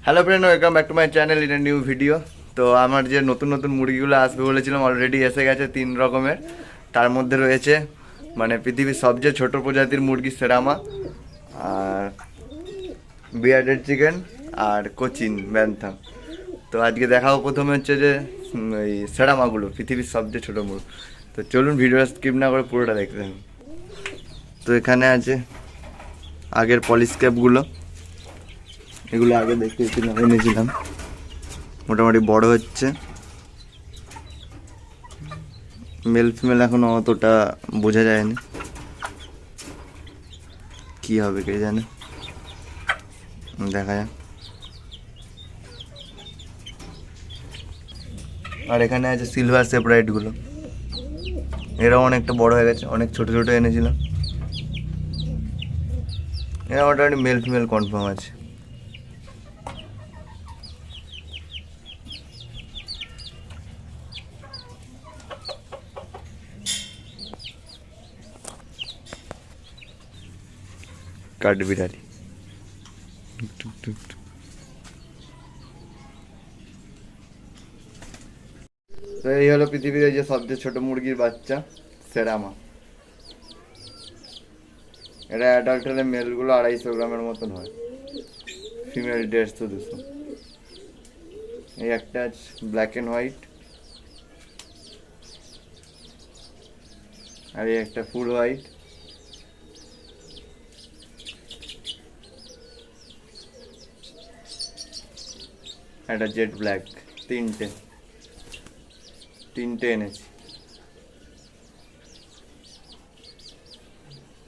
Hello friend, welcome back to my channel in a new video. তো আমার যে নতুন নতুন মুরগিগুলো আসবে বলেছিলাম অলরেডি এসে গেছে 3 রকমের। তার মধ্যে রয়েছে মানে পৃথিবীর সবচেয়ে ছোট প্রজাতির মুরগি সেরামা, আর বিয়ার্ডেড চিকেন, আর কোচিন ব্যান্থাম। তো আজকে দেখাবো প্রথমে হচ্ছে যে ওই সেরামাগুলো, পৃথিবীর সবচেয়ে ছোটো মুরগি। তো চলুন ভিডিওটা স্কিপ না করে পুরোটা দেখতে থাকুন। তো এখানে আছে আগের পলিশ ক্যাপগুলো, এগুলো আগে দেখেছিলাম, এনেছিলাম। মোটামুটি বড় হচ্ছে, মেল ফিমেল এখনো অতটা বোঝা যায়নি, কি হবে কে জানে, দেখা যাক। আর এখানে আছে সিলভার সেপারেটগুলো, এরাও অনেকটা বড় হয়ে গেছে, অনেক ছোট ছোট এনেছিলাম। এরা মোটামুটি মেল ফিমেল কনফার্ম আছে। কাঠবিড়ালি, তো এই হলো পৃথিবীর এই যে সবচেয়ে ছোট মুরগির বাচ্চা সেরামা। এটা অ্যাডাল্ট হলে মেলগুলো 250 গ্রামের মতন হয়, ফিমেল 150-200। এই একটা ব্ল্যাক অ্যান্ড হোয়াইট, আর এই একটা ফুল হোয়াইট, একটা জেড ব্ল্যাক। তিনটে এনেছি,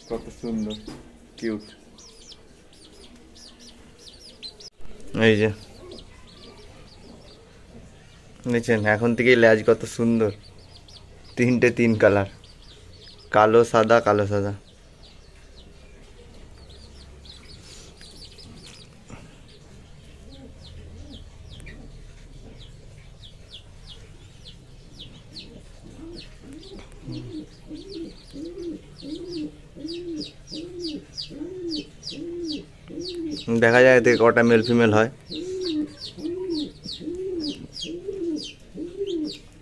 কত সুন্দর কিউট। এই যে দেখছেন, এখন থেকেই ল্যাজ কত সুন্দর, তিনটে 3 কালার, কালো সাদা কালো সাদা। দেখা যায় এতে কটা মেল ফিমেল হয়।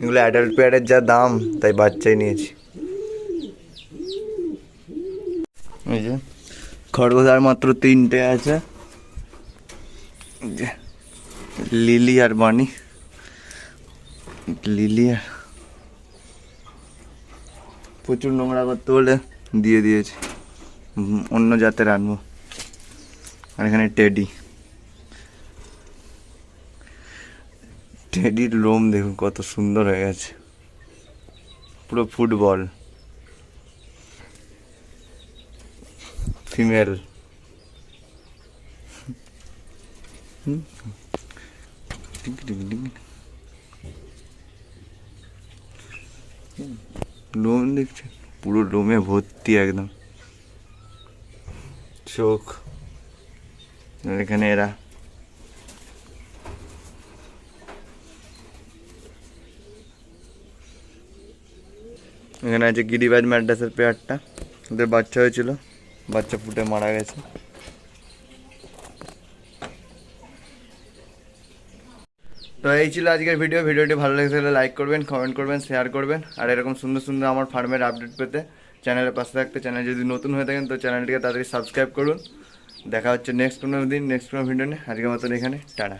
এগুলো অ্যাডাল্ট পেয়ারের যা দাম, তাই বাচ্চাই নিয়েছি। এই যে খরগোশ আর মাত্র 3টে আছে, লিলি আর বানি। লিলি প্রচুর নোংরা করতে বলে দিয়ে দিয়েছি, অন্য জাতের আনবো। আর এখানে টেডির লোম দেখুন কত সুন্দর হয়ে গেছে, পুরো ফুটবল। ফিমেল লোম দেখছে, পুরো লোমে ভর্তি একদম, চোখ। এখানে এরা এখানে আছে গিরিবাজ ম্যাড্রাসের পেয়ারটা, ওদের বাচ্চা হয়েছিল, বাচ্চা ফুটে মারা গেছে। তো এই ছিল আজকের ভিডিওটি ভালো লেগে থাকলে লাইক করবেন, কমেন্ট করবেন, শেয়ার করবেন। আর এরকম সুন্দর সুন্দর আমার ফার্মের আপডেট পেতে চ্যানেলের পাশে থাকতে, চ্যানেল যদি নতুন হয়ে থাকেন তো চ্যানেলটিকে তাড়াতাড়ি সাবস্ক্রাইব করুন। দেখা হচ্ছে নেক্সট কোনো দিন, নেক্সট কোনো ভিডিও নিয়ে। আজকের মতন এখানে টাটা।